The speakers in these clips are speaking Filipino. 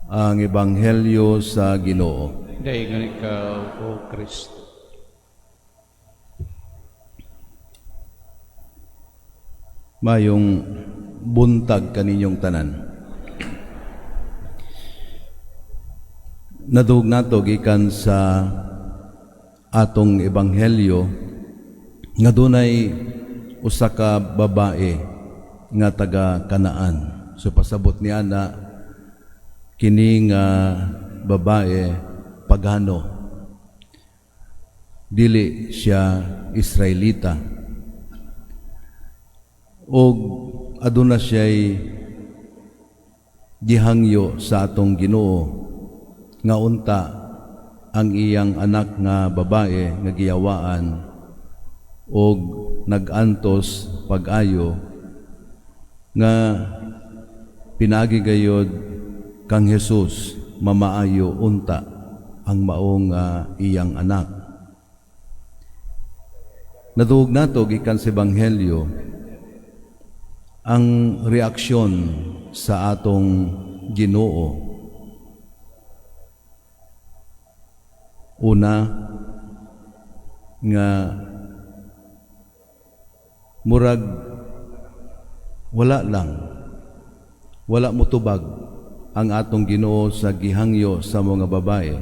ang Ebanghelyo sa Ginoo. Dayon ikaw, O Kristo. Mayong buntag kaninyong tanan. Nadug nato gikan sa atong Ebanghelyo nga dunay usa ka babae nga taga Kanaan. So pasabot niya na kini nga babae pagano, dili siya Israelita, o aduna siya'y gihangyo sa atong Ginoo nga unta ang iyang anak nga babae nga giyawaan og nagantos pag-ayo nga pinagi gayod kang Jesus mamaayo unta ang maong iyang anak. Nadug nato gikan sa Ebanghelyo ang reaksyon sa atong Ginoo. Una nga murag wala motubag ang atong Ginoo sa gihangyo sa mga babae.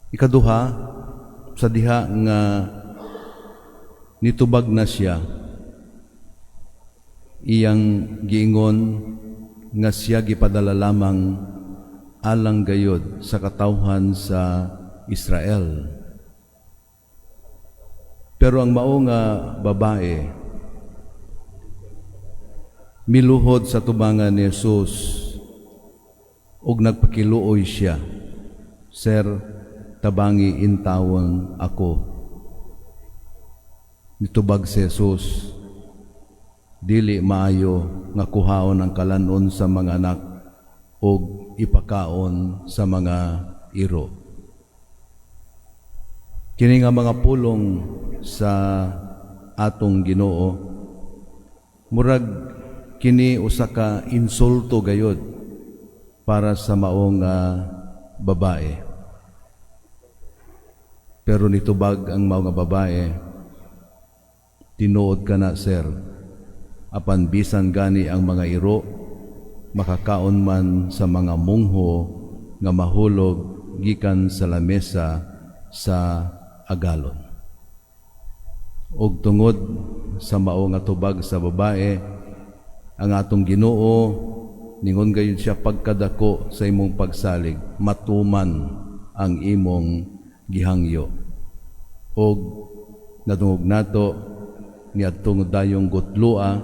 Ikaduha, sa diha nga nitubag na siya, iyang giingon nga siya gipadala lamang alang gayod sa katawhan sa Israel. Pero ang mao nga babae miluhod sa tubangan ni Jesus ug nagpakiluoy siya, "Sir, tabangi intawon ako." Nitubag si Jesus, dili maayo nga kuhaon ang kalanon sa mga anak ug ipakaon sa mga iro. Kini nga mga pulong sa atong Ginoo, murag kini usa ka insulto gayod para sa maong babae. Pero nitubag ang mao nga babae, "Tinuod ka na, sir, apan bisan gani ang mga iro makakaon man sa mga mungho nga mahulog gikan sa lamesa sa agalon." Og tungod sa mao nga tubag sa babae, ang atong Ginoo ningon gayud siya, "Pagkadako sa imong pagsalig, matuman ang imong gihangyo." Og nadungog nato niadtong dayong gutlua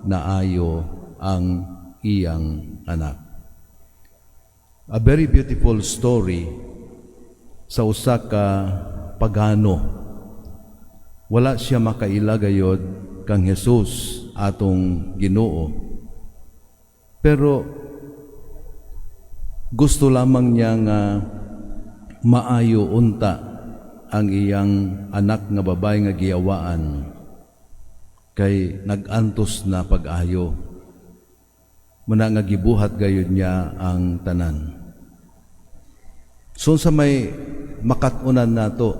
naayo ang iyang anak. A very beautiful story sa usa ka pagano. Wala siya makaila gayod kang Jesus atong Ginoo, pero gusto lamang niya nga maayo unta ang iyang anak nga babae nga giyawaan, kay nagantos na pag-ayo. Muna nga gibuhat gayud niya ang tanan. So sa may makatunan nato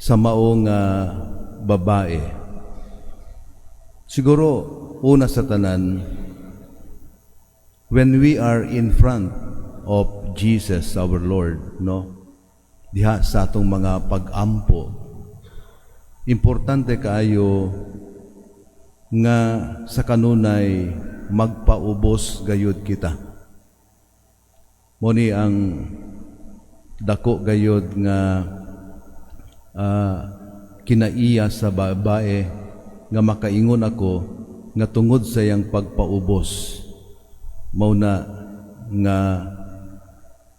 sa maong babae, siguro una sa tanan, when we are in front of Jesus our Lord, diha sa atong mga pag-ampo, importante kaayo nga sa kanunay magpaubos gayud kita. Muni ang dako gayud nga kinaiya sa babae nga makaingon ako nga tungod sa iyang pagpaubos mao na nga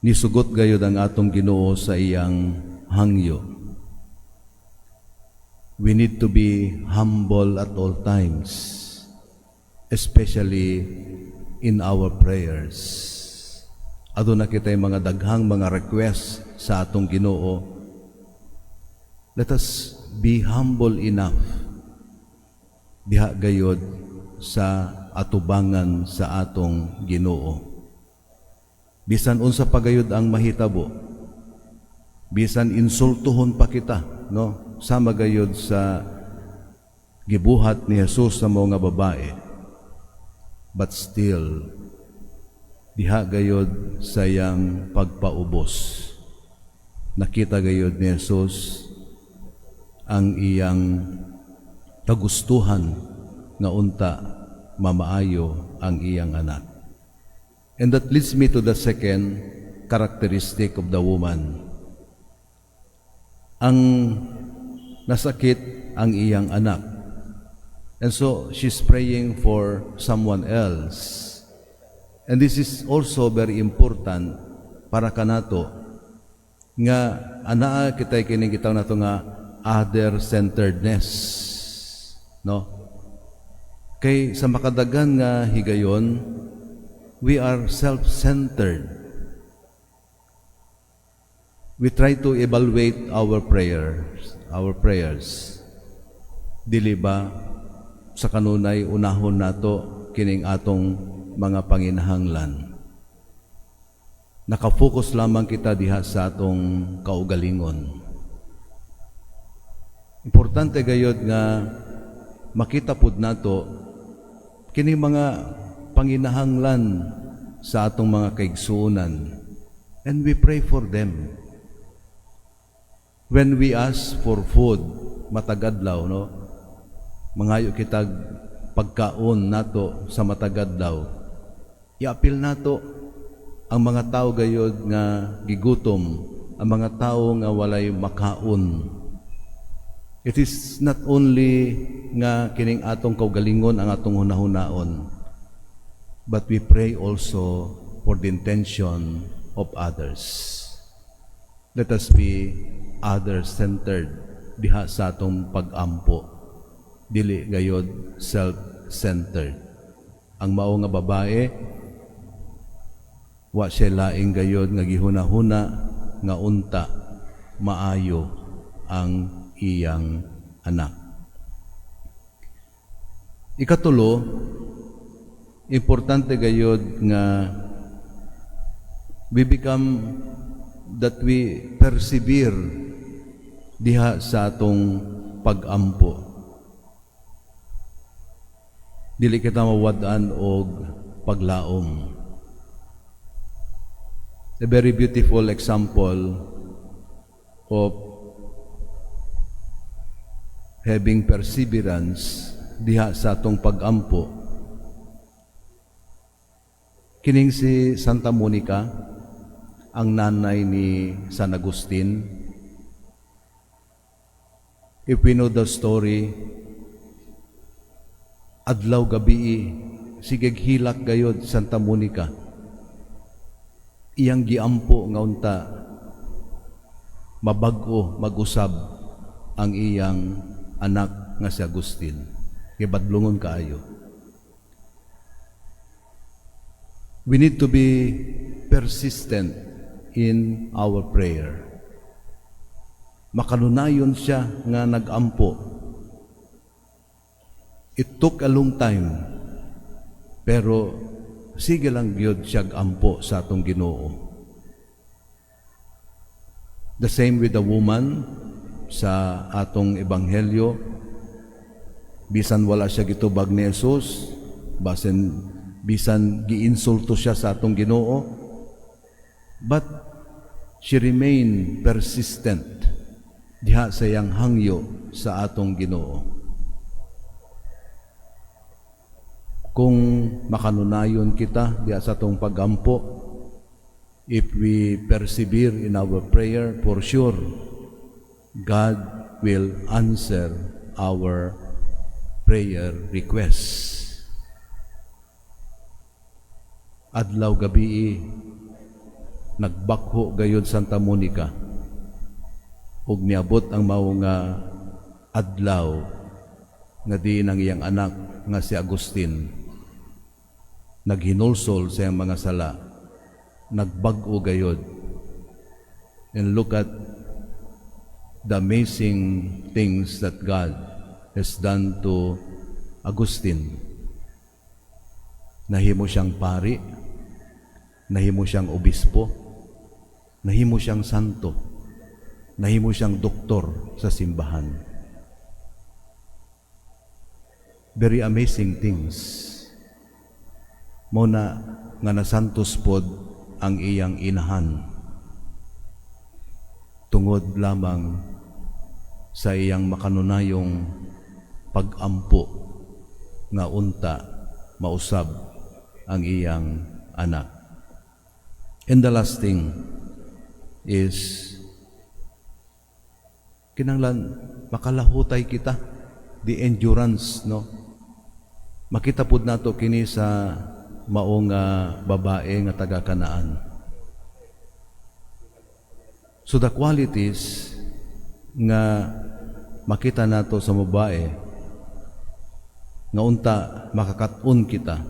nisugot gayud ang atong Ginoo sa iyang hangyo. We need to be humble at all times, especially in our prayers. Aduna kitay mga daghang mga request sa atong Ginoo. Let us be humble enough diha gayod sa atubangan sa atong Ginoo. Bisan unsa pagayud ang mahitabo, bisan insultuhon pa kita, no? Sama gayud sa gibuhat ni Jesus sa mga babae. But still, diha gayud sayang pagpaubos. Nakita gayud ni Jesus ang iyang kagustuhan nga unta mamaayo ang iyang anak. And that leads me to the second characteristic of the woman. Ang nasakit ang iyang anak. And so she's praying for someone else. And this is also very important para kanato nga anaa kitay kining gitaw nato nga other-centeredness, no? Kay sa makadagan nga higayon, we are self-centered. We try to evaluate our prayers. Dili ba sa kanunay unahon nato kining atong mga panginahanglan. Nakafocus lamang kita diha sa atong kaugalingon. Importante gayud nga makita pud nato kini mga panginahanglan sa atong mga kaigsuonan, and we pray for them. When we ask for food, matagadlaw, no? Mangayo kitag pagkaon nato sa matagadlaw. Iapil nato ang mga tao gayud nga gigutom, ang mga tao nga walay makaon. It is not only nga kining atong kaugalingon ang atong hunahunaon, but we pray also for the intention of others. Let us be other-centered diha sa atong pag-ampo. Dili gayod self-centered. Ang mao nga babae, wa siya laing gayod nga gihuna-huna nga unta maayo ang iyang anak. Ikatulo, importante gayod nga that we persevere diha sa atong pag-ampo. Dili kita mawad-an og paglaom. A very beautiful example of having perseverance diha sa atong pag-ampo. Kining si Santa Monica, ang nanay ni San Agustin. If we know the story, adlaw gabi sigig hilak gayod Santa Monica. Iyang giampo nga unta mabag-o mag-usab ang iyang anak nga si Agustin. Gibadlungon kaayo. We need to be persistent in our prayer. Makanunayon siya nga nag-ampo. It took a long time, pero sige lang gyud siya ampo sa atong Ginoo. The same with the woman sa atong ebanghelyo. Bisan wala siya gitubag ni Jesus, bisan giinsulto siya sa atong Ginoo, but she remained persistent diha sa iyang hangyo sa atong Ginoo. Kung makanunayon kita diha sa atong pagampo, if we persevere in our prayer, for sure, God will answer our prayer requests. Adlaw gabi, nagbakho gayud Santa Monica, ug niabot ang mao nga adlaw nga di nang iyang anak nga si Agustin naghinulsol sa iyang mga sala, nagbag-o gayod. And look at the amazing things that God has done to Agustin. Nahimo siyang pari, nahimo siyang obispo, nahimo siyang santo, nahimo siyang doktor sa simbahan. Very amazing things. Muna nga nasantos pod ang iyang inahan tungod lamang sa iyang makanunayong pag-ampo nga unta mausab ang iyang anak. And the last thing is kinahanglan makalahutay kita, the endurance, no? Makita pud nato kini sa maong babae nga taga Kanaan. So the qualities nga makita nato sa babae nga unta makakat-on kita.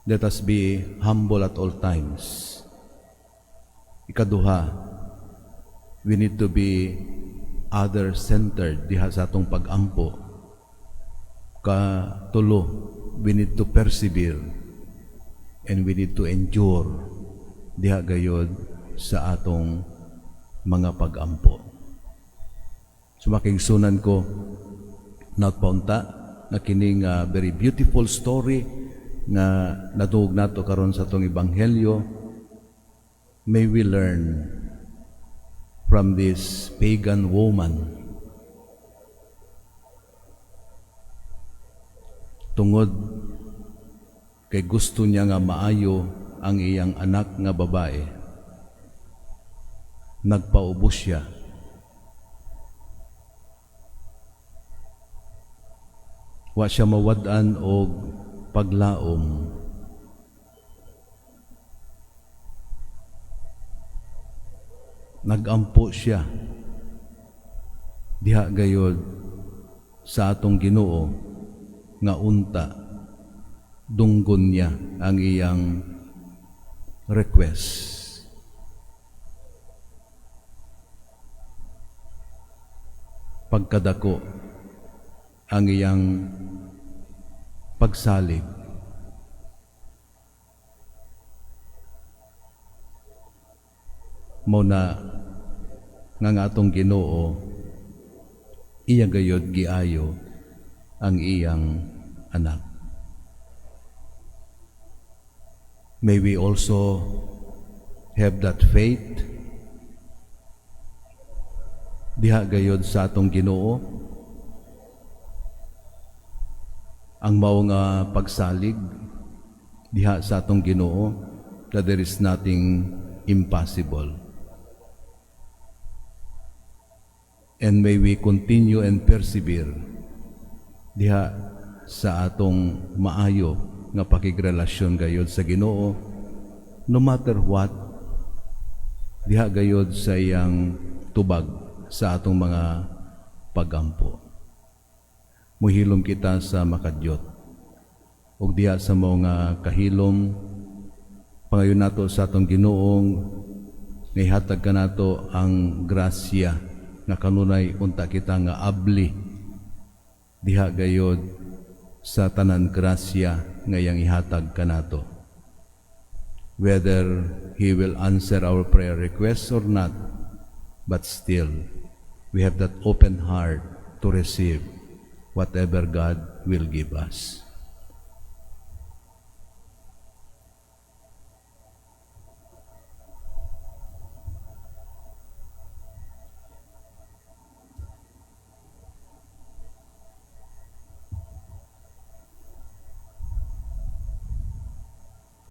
Let us be humble at all times. Ikaduha, we need to be other-centered diha sa atong pag-ampo. Katulo, we need to persevere and we need to endure diha gayod sa atong mga pag-ampo. Sumakigsunan ko naut paunta na kining very beautiful story nga natuog nato karon sa atong ebanghelyo. May we learn from this pagan woman. Tungod kay gusto niya nga maayo ang iyang anak nga babae, nagpaubos siya. Wa siya mawad-an og paglaom. Nagampo siya diha gayod sa atong Ginoo nga unta dunggon niya ang iyang request. Pagkadako ang iyang pagsalig. Mao na nga atong Ginoo iya gayod giayo ang iyang anak. May we also have that faith diha gayod sa atong Ginoo, ang mao nga pagsalig diha sa atong Ginoo, that there is nothing impossible. And may we continue and persevere diha sa atong maayo nga pakigrelasyon gayod sa Ginoo, no matter what, diha gayod sa iyang tubag sa atong mga pagampo. Muhilom kita sa makadyot ug diha sa mga kahilom pangayon nato sa atong Ginoong nihatag kanato ang grasya nga kanunay unta kita nga abli diha gayod sa tanan grasya nga iyang ihatag kanato. Whether He will answer our prayer requests or not, but still we have that open heart to receive whatever God will give us.